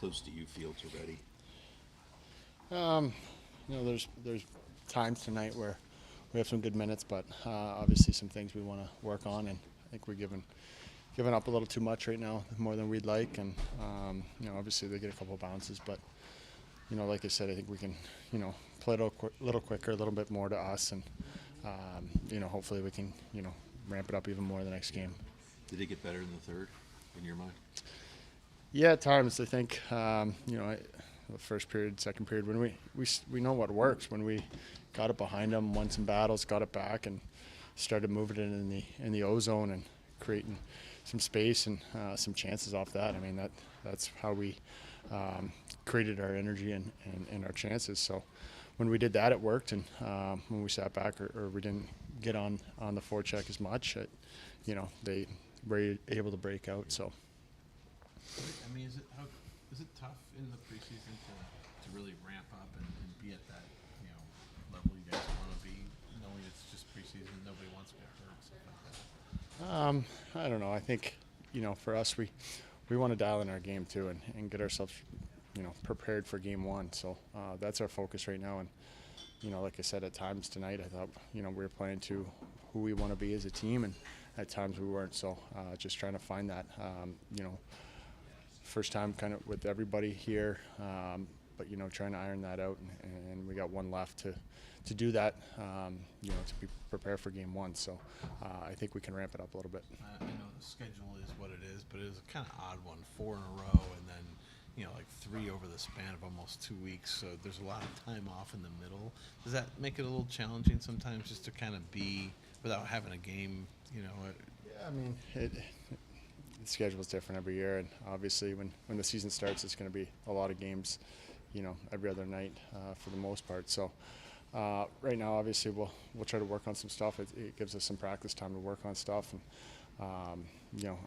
close do you feel to ready? There's times tonight where we have some good minutes, but obviously some things we want to work on, and I think we're giving up a little too much right now, more than we'd like, and obviously they get a couple of bounces, but like I said, I think we can play it a little quicker, a little bit more to us, and hopefully we can ramp it up even more the next game. Did it get better in the third, in your mind? Yeah, at times I think the first period, second period, when we know what works. When we got it behind them, won some battles, got it back, and started moving it in the O zone and creating some space and some chances off that. I mean that's how we created our energy and our chances. So when we did that, it worked, and when we sat back or we didn't get on the forecheck as much, they were able to break out. So. I mean, is it tough in the preseason to really ramp up and be at that level you guys want to be, knowing it's just preseason, nobody wants to get hurt, stuff like that? I don't know. I think for us, we want to dial in our game too and get ourselves prepared for game one. So that's our focus right now. And like I said, at times tonight, I thought we were playing to who we want to be as a team, and at times we weren't. So just trying to find that. First time kind of with everybody here, but trying to iron that out, and we got one left to do that, to be prepared for game one. So I think we can ramp it up a little bit. I know the schedule is what it is, but it is a kind of odd one, 4 in a row, and then like 3 over the span of almost 2 weeks. So there's a lot of time off in the middle. Does that make it a little challenging sometimes, just to kind of be without having a game? Yeah, I mean the schedule is different every year, and obviously when the season starts, it's going to be a lot of games, every other night for the most part. So right now, obviously, we'll try to work on some stuff. It gives us some practice time to work on stuff and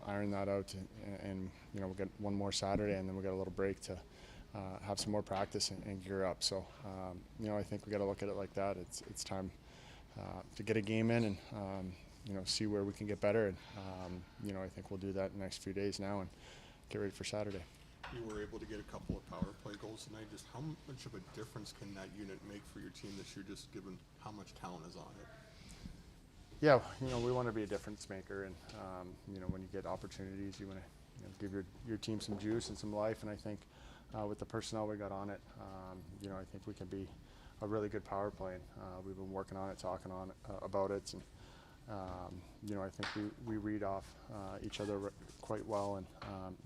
iron that out. And we'll get one more Saturday, and then we'll get a little break to have some more practice and gear up. So I think we got to look at it like that. It's time to get a game in and see where we can get better. And, I think we'll do that in the next few days now and get ready for Saturday. You were able to get a couple of power play goals tonight. Just how much of a difference can that unit make for your team this year, just given how much talent is on it? Yeah, we want to be a difference maker. And, when you get opportunities, you want to give your team some juice and some life. And I think with the personnel we got on it, I think we can be a really good power play. And we've been working on it, talking about it. And, I think we read off each other quite well, and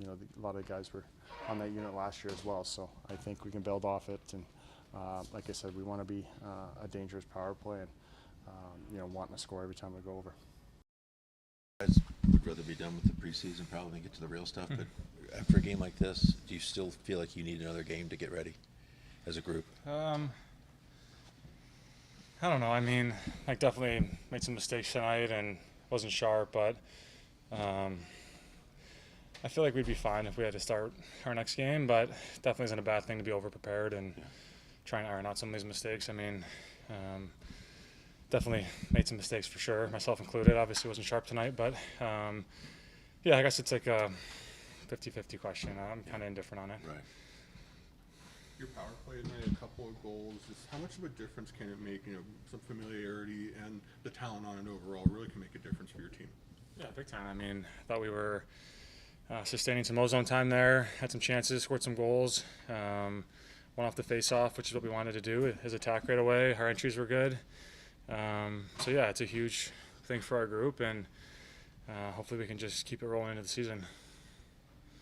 a lot of the guys were on that unit last year as well. So I think we can build off it, and like I said, we want to be a dangerous power play, and wanting to score every time we go over. Guys would rather be done with the preseason probably than get to the real stuff. But after a game like this, do you still feel like you need another game to get ready as a group? I don't know. I mean, I definitely made some mistakes tonight and wasn't sharp, but I feel like we'd be fine if we had to start our next game, but definitely isn't a bad thing to be over-prepared and try and iron out some of these mistakes. I mean, definitely made some mistakes for sure, myself included. Obviously wasn't sharp tonight, but I guess it's like a 50-50 question. I'm kind of indifferent on it. Right. Your power play tonight, a couple of goals. Just how much of a difference can it make? Some familiarity and the talent on it overall really can make a difference for your team. Yeah, big time. I mean, I thought we were sustaining some ozone time there, had some chances, scored some goals, went off the face-off, which is what we wanted to do. His attack right away, our entries were good. It's a huge thing for our group, and hopefully we can just keep it rolling into the season.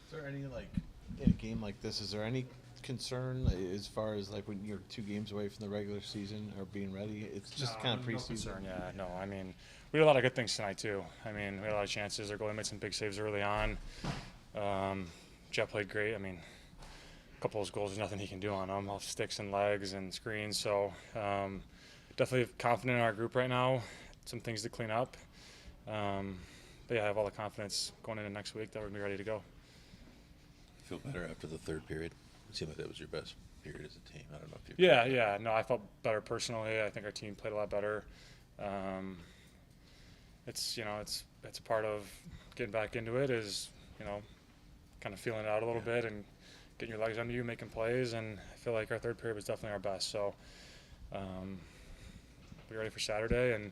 Is there any, in a game like this, is there any concern as far as when you're 2 games away from the regular season or being ready? It's just kind of preseason. No, I mean, we had a lot of good things tonight too. I mean, we had a lot of chances. Our goalie made some big saves early on. Jet played great. I mean, a couple of those goals, there's nothing he can do on them, off sticks and legs and screens. So definitely confident in our group right now. Some things to clean up. I have all the confidence going into next week that we're going to be ready to go. Feel better after the third period? It seemed like that was your best period as a team. I don't know if you. Yeah. No, I felt better personally. I think our team played a lot better. It's part of getting back into it. Is kind of feeling it out a little bit and getting your legs under you, making plays, and I feel like our third period was definitely our best. So we're ready for Saturday and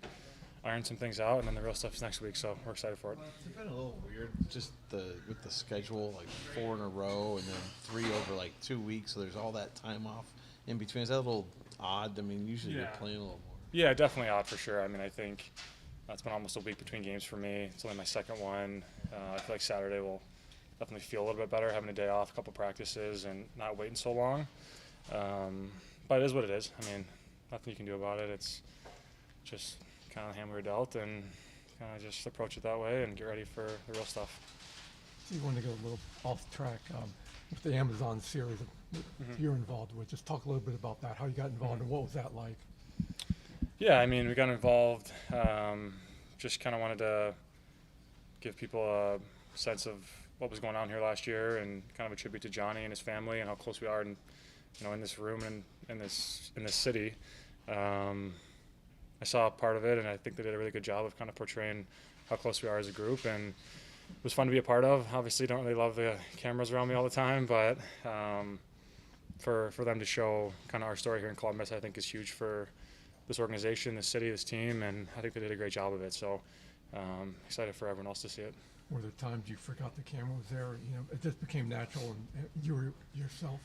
iron some things out, and then the real stuff is next week. So we're excited for it. It's been a little weird, just with the schedule, like 4 in a row and then 3 over like 2 weeks. So there's all that time off in between. Is that a little odd? I mean, usually you're playing a little more. Yeah, definitely odd for sure. I mean, I think it's been almost a week between games for me. It's only my second one. I feel like Saturday will definitely feel a little bit better, having a day off, a couple practices, and not waiting so long. But it is what it is. I mean, nothing you can do about it. It's just kind of the hand we were dealt, and kind of just approach it that way and get ready for the real stuff. So you wanted to go a little off track with the Amazon series that you're involved with. Just talk a little bit about that, how you got involved, and what was that like? Yeah, I mean, we got involved. Just kind of wanted to give people a sense of what was going on here last year, and kind of a tribute to Johnny and his family and how close we are, in this room and in this city. I saw part of it, and I think they did a really good job of kind of portraying how close we are as a group, and it was fun to be a part of. Obviously, don't really love the cameras around me all the time, but for them to show kind of our story here in Columbus, I think is huge for this organization, this city, this team, and I think they did a great job of it. So excited for everyone else to see it. Were there times you forgot the camera was there? It just became natural, and you were yourself.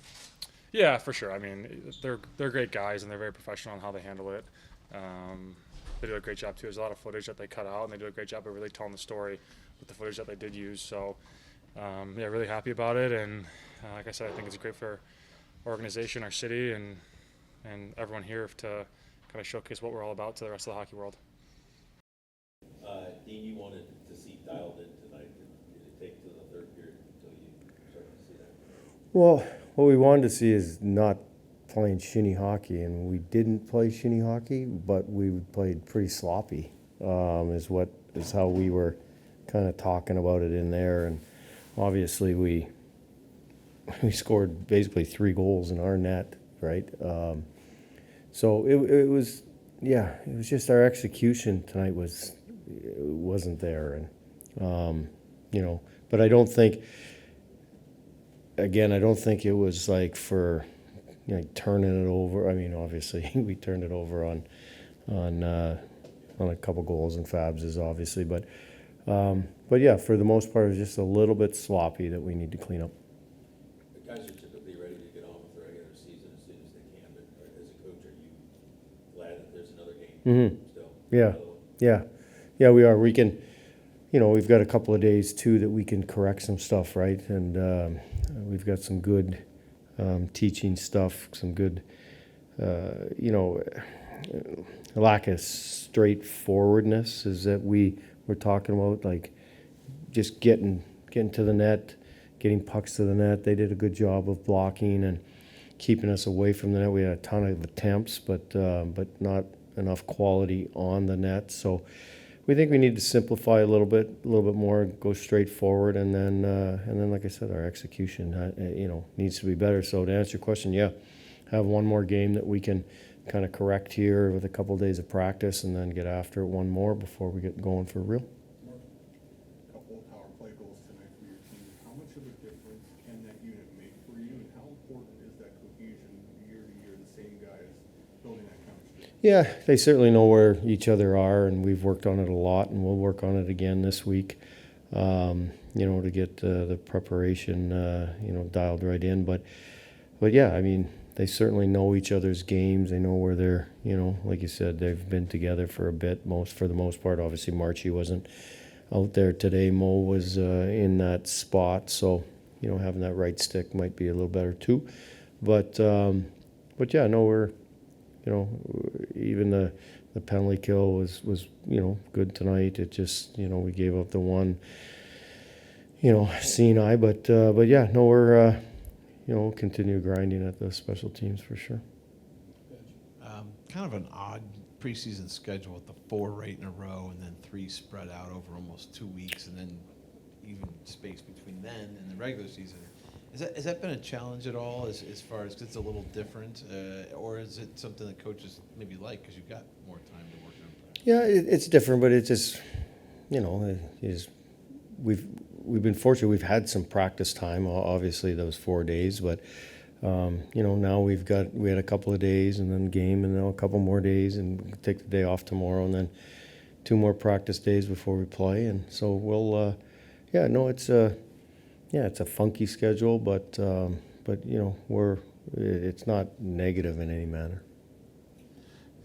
Yeah, for sure. I mean, they're great guys, and they're very professional on how they handle it. They do a great job too. There's a lot of footage that they cut out, and they do a great job of really telling the story with the footage that they did use. So, yeah, really happy about it. And like I said, I think it's great for our organization, our city, and everyone here to kind of showcase what we're all about to the rest of the hockey world. Dean, you wanted to see dialed in tonight. Did it take to the third period until you started to see that? Well, what we wanted to see is not playing shinny hockey, and we didn't play shinny hockey, but we played pretty sloppy. Is how we were kind of talking about it in there, and obviously we scored basically 3 goals in our net, right? So it was just our execution tonight wasn't there, and but I don't think it was like for turning it over. I mean, obviously we turned it over on a couple goals and Fabs, obviously, but yeah, for the most part, it was just a little bit sloppy that we need to clean up. The guys are typically ready to get on with the regular season as soon as they can, but as a coach, are you glad that there's another game still? Yeah, we are. We can, we've got a couple of days too that we can correct some stuff, right? And we've got some good teaching stuff, some good, lack of straightforwardness is that we're talking about, like just getting to the net, getting pucks to the net. They did a good job of blocking and keeping us away from the net. We had a ton of attempts, but not enough quality on the net. So we think we need to simplify a little bit more, go straight forward, and then like I said, our execution needs to be better. So to answer your question, yeah, have one more game that we can kind of correct here with a couple of days of practice, and then get after it one more before we get going for real. A couple of power play goals tonight for your team. How much of a difference can that unit make for you, and how important is that cohesion year to year, the same guys building that chemistry? Yeah, they certainly know where each other are, and we've worked on it a lot, and we'll work on it again this week, to get the preparation, dialed right in. But yeah, I mean, they certainly know each other's games. They know where they're, like you said, they've been together for a bit, for the most part. Obviously, Marchie wasn't out there today. Mo was in that spot, so, having that right stick might be a little better too. But yeah, no, we're, even the penalty kill was good tonight. It just, we gave up the one, seeing eye, but yeah, no, we're we'll continue grinding at the special teams for sure. Kind of an odd preseason schedule with the 4 right in a row and then 3 spread out over almost 2 weeks, and then even space between then and the regular season. Has that been a challenge at all as far as it's a little different, or is it something that coaches maybe like because you've got more time to work on that? Yeah, it's different, but it's just, we've been fortunate. We've had some practice time, obviously those 4 days, but now we had a couple of days and then game, and now a couple more days, and take the day off tomorrow, and then 2 more practice days before we play. And so we'll, it's a funky schedule, but it's not negative in any manner.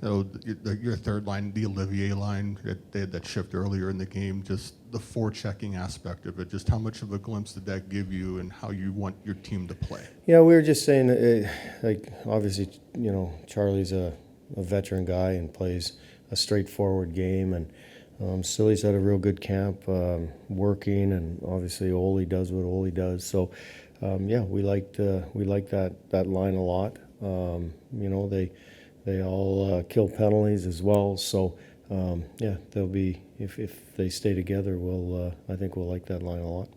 So your third line, the Olivier line, they had that shift earlier in the game, just the forechecking aspect of it, just how much of a glimpse did that give you and how you want your team to play? Yeah, we were just saying, obviously, Charlie's a veteran guy and plays a straightforward game, and Silly's had a real good camp working, and obviously Ole does what Ole does. So, we like that line a lot. They all kill penalties as well. So, they'll be, if they stay together, I think we'll like that line a lot.